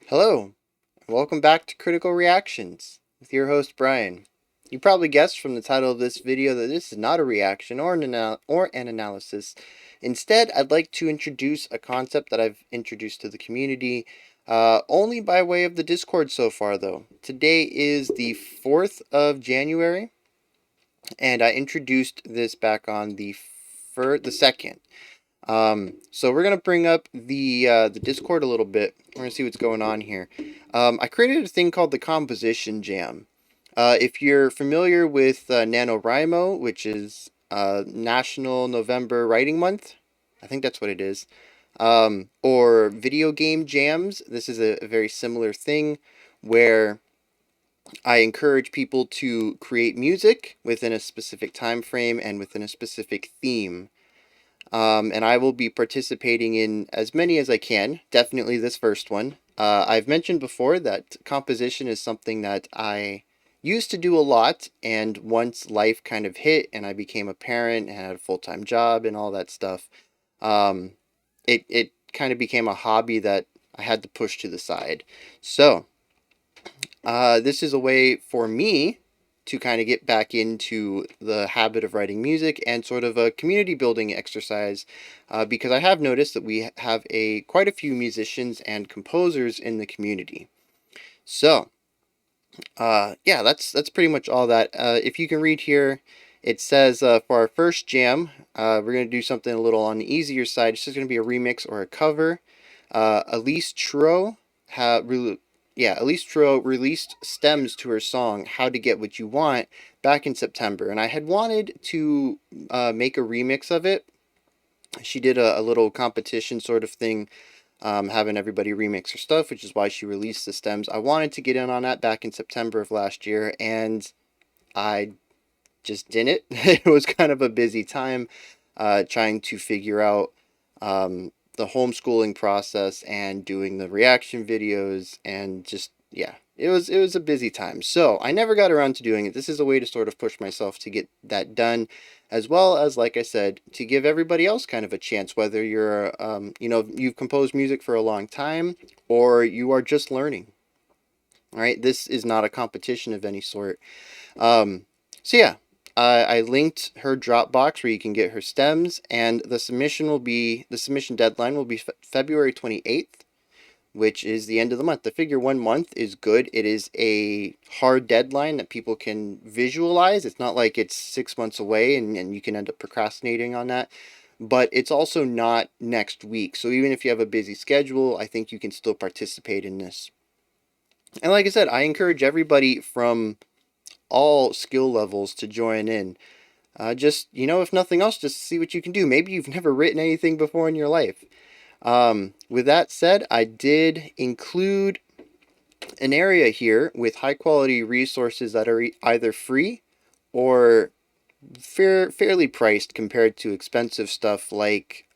Hello, and welcome back to Critical Reactions with your host Brian. You probably guessed from the title of this video that this is not a reaction or an analysis. Instead, I'd like to introduce a concept that I've introduced to the community only by way of the Discord so far, though. Today is the 4th of January, and I introduced this back on the 2nd. So we're gonna bring up the Discord a little bit. We're gonna see what's going on here. I created a thing called the Composition Jam. If you're familiar with NaNoWriMo, which is National November Writing Month, I think that's what it is. Or video game jams. This is a very similar thing where I encourage people to create music within a specific time frame and within a specific theme. And I will be participating in as many as I can, definitely this first one. I've mentioned before that composition is something that I used to do a lot, and once life kind of hit and I became a parent and had a full-time job and all that stuff, um, it kind of became a hobby that I had to push to the side. So, this is a way for me to kind of get back into the habit of writing music and sort of a community building exercise, because I have noticed that we have quite a few musicians and composers in the community. So, yeah, that's pretty much all that. If you can read here, it says for our first jam, we're going to do something a little on the easier side. It's just going to be a remix or a cover. Elise Truro Elise Truro released stems to her song "How to Get What You Want" back in September, and I had wanted to make a remix of it. She did a little competition sort of thing, having everybody remix her stuff, which is why she released the stems. I wanted to get in on that back in September of last year, and I just didn't. It was kind of a busy time trying to figure out the homeschooling process and doing the reaction videos, and just, yeah, it was a busy time. So I never got around to doing it. This is a way to sort of push myself to get that done, as well as, like I said, to give everybody else kind of a chance, whether you're you've composed music for a long time or you are just learning. All right, this is not a competition of any sort. So yeah, I linked her Dropbox where you can get her stems, and the submission deadline will be February 28th, which is the end of the month. I figure 1 month is good. It is a hard deadline that people can visualize. It's not like it's 6 months away and you can end up procrastinating on that. But it's also not next week. So even if you have a busy schedule, I think you can still participate in this. And like I said, I encourage everybody from all skill levels to join in. Just, if nothing else, just see what you can do. Maybe you've never written anything before in your life. With that said, I did include an area here with high quality resources that are either free or fairly priced compared to expensive stuff like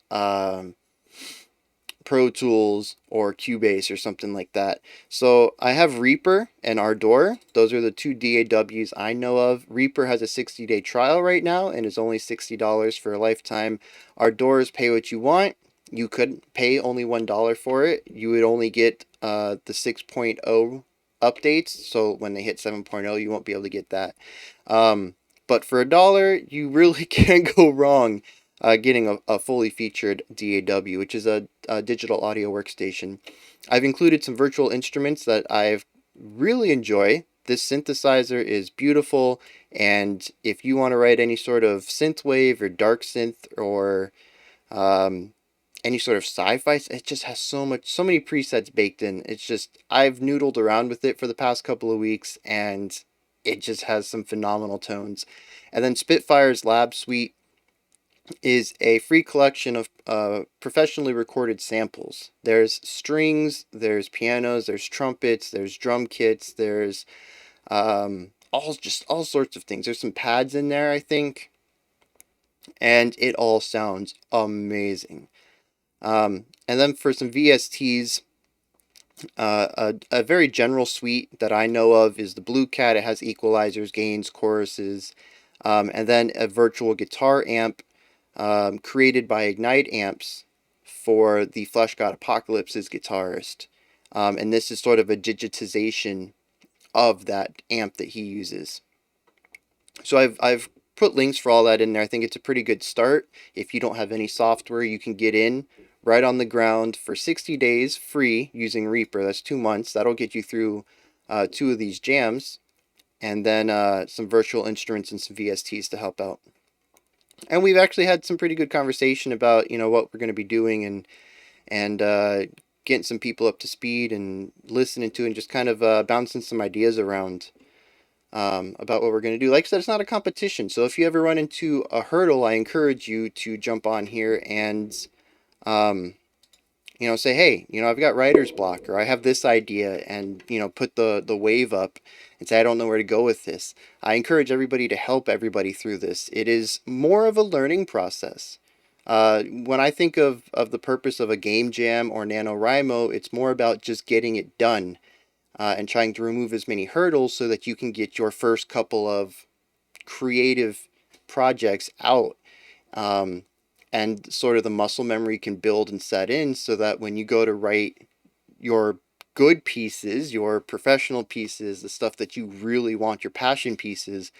Pro Tools or Cubase or something like that. So I have Reaper and Ardor. Those are the two DAWs I know of. Reaper has a 60-day trial right now and is only $60 for a lifetime. Ardor is pay what you want. You could pay only $1 for it. You would only get the 6.0 updates. So when they hit 7.0, you won't be able to get that. But for $1, you really can't go wrong getting a fully featured DAW, which is a digital audio workstation. I've included some virtual instruments that I really enjoy. This synthesizer is beautiful, and if you want to write any sort of synthwave or dark synth or any sort of sci-fi, it just has so many presets baked in. It's just, I've noodled around with it for the past couple of weeks, and it just has some phenomenal tones. And then Spitfire's Lab Suite is a free collection of professionally recorded samples. There's strings, there's pianos, there's trumpets, there's drum kits, there's all sorts of things. There's some pads in there, I think, and it all sounds amazing. And then for some VSTs, a very general suite that I know of is the Blue Cat. It has equalizers, gains, choruses, and then a virtual guitar amp created by Ignite Amps for the Flesh God Apocalypse's guitarist. And this is sort of a digitization of that amp that he uses. So I've put links for all that in there. I think it's a pretty good start. If you don't have any software, you can get in right on the ground for 60 days free using Reaper. That's 2 months. That'll get you through 2 of these jams, and then some virtual instruments and some VSTs to help out. And we've actually had some pretty good conversation about what we're going to be doing, and getting some people up to speed and listening to and just kind of bouncing some ideas around about what we're going to do. Like I said, it's not a competition. So if you ever run into a hurdle, I encourage you to jump on here and um, say, hey, I've got writer's block, or I have this idea, and put the wave up and say, I don't know where to go with this. I encourage everybody to help everybody through this. It is more of a learning process. When I think of the purpose of a game jam or NaNoWriMo, it's more about just getting it done, and trying to remove as many hurdles so that you can get your first couple of creative projects out. Um, and sort of the muscle memory can build and set in so that when you go to write your good pieces, your professional pieces, the stuff that you really want, your passion pieces,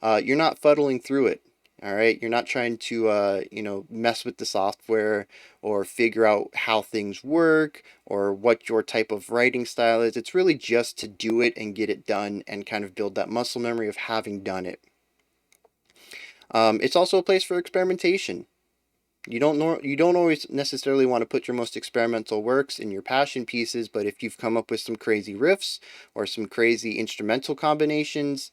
you're not fuddling through it. All right, you're not trying to mess with the software or figure out how things work or what your type of writing style is. It's really just to do it and get it done and kind of build that muscle memory of having done it. It's also a place for experimentation. You don't always necessarily want to put your most experimental works in your passion pieces, but if you've come up with some crazy riffs or some crazy instrumental combinations,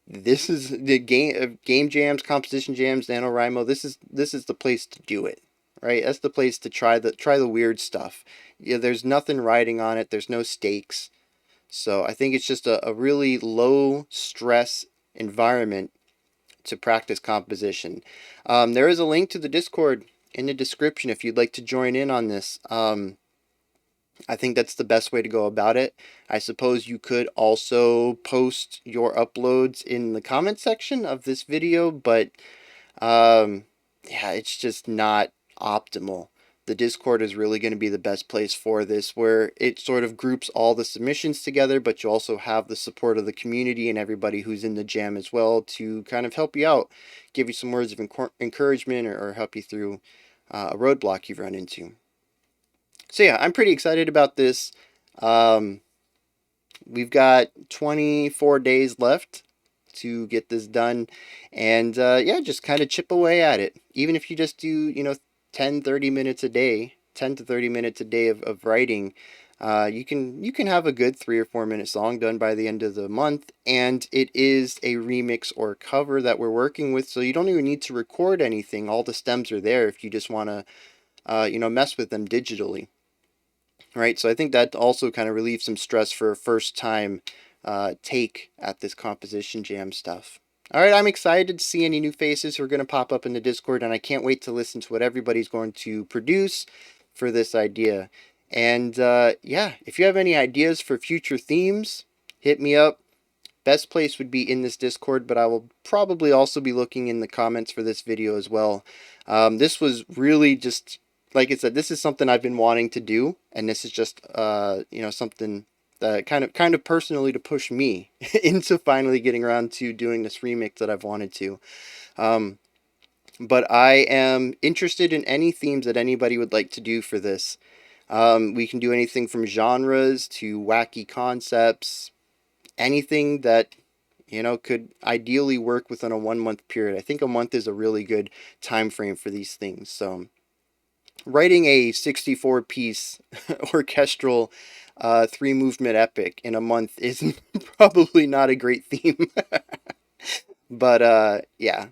this is the game jams, composition jams, NaNoWriMo. This is the place to do it, right? That's the place to try the weird stuff. There's nothing riding on it. There's no stakes. So I think it's just a really low stress environment to practice composition. There is a link to the Discord in the description if you'd like to join in on this. I think that's the best way to go about it. I suppose you could also post your uploads in the comment section of this video, but yeah, it's just not optimal. The Discord is really going to be the best place for this, where it sort of groups all the submissions together, but you also have the support of the community and everybody who's in the jam as well to kind of help you out, give you some words of encouragement, or help you through a roadblock you've run into. So yeah, I'm pretty excited about this. We've got 24 days left to get this done, and yeah, just kind of chip away at it. Even if you just do 10-30 minutes a day, 10 to 30 minutes a day of writing, you can have a good 3 or 4 minute song done by the end of the month. And it is a remix or cover that we're working with, so you don't even need to record anything. All the stems are there if you just want to mess with them digitally. Right, so I think that also kind of relieves some stress for a first time take at this composition jam stuff. All right, I'm excited to see any new faces who are going to pop up in the Discord, and I can't wait to listen to what everybody's going to produce for this idea. And yeah, if you have any ideas for future themes, hit me up. Best place would be in this Discord, but I will probably also be looking in the comments for this video as well. This was really just, like I said, this is something I've been wanting to do, and this is just something that kind of personally to push me into finally getting around to doing this remix that I've wanted to. But I am interested in any themes that anybody would like to do for this. We can do anything from genres to wacky concepts, anything that could ideally work within a 1 month period. I think a month is a really good time frame for these things. So writing a 64 piece orchestral 3 movement epic in a month is probably not a great theme. But yeah,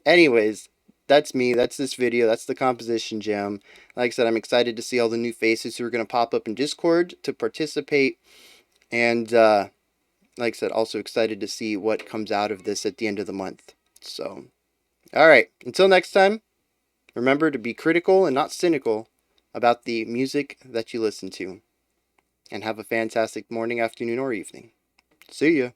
anyways, that's me, that's this video, that's the composition jam. Like I said, I'm excited to see all the new faces who are going to pop up in Discord to participate, and like I said, also excited to see what comes out of this at the end of the month. So, all right, until next time, remember to be critical and not cynical about the music that you listen to. And have a fantastic morning, afternoon, or evening. See ya.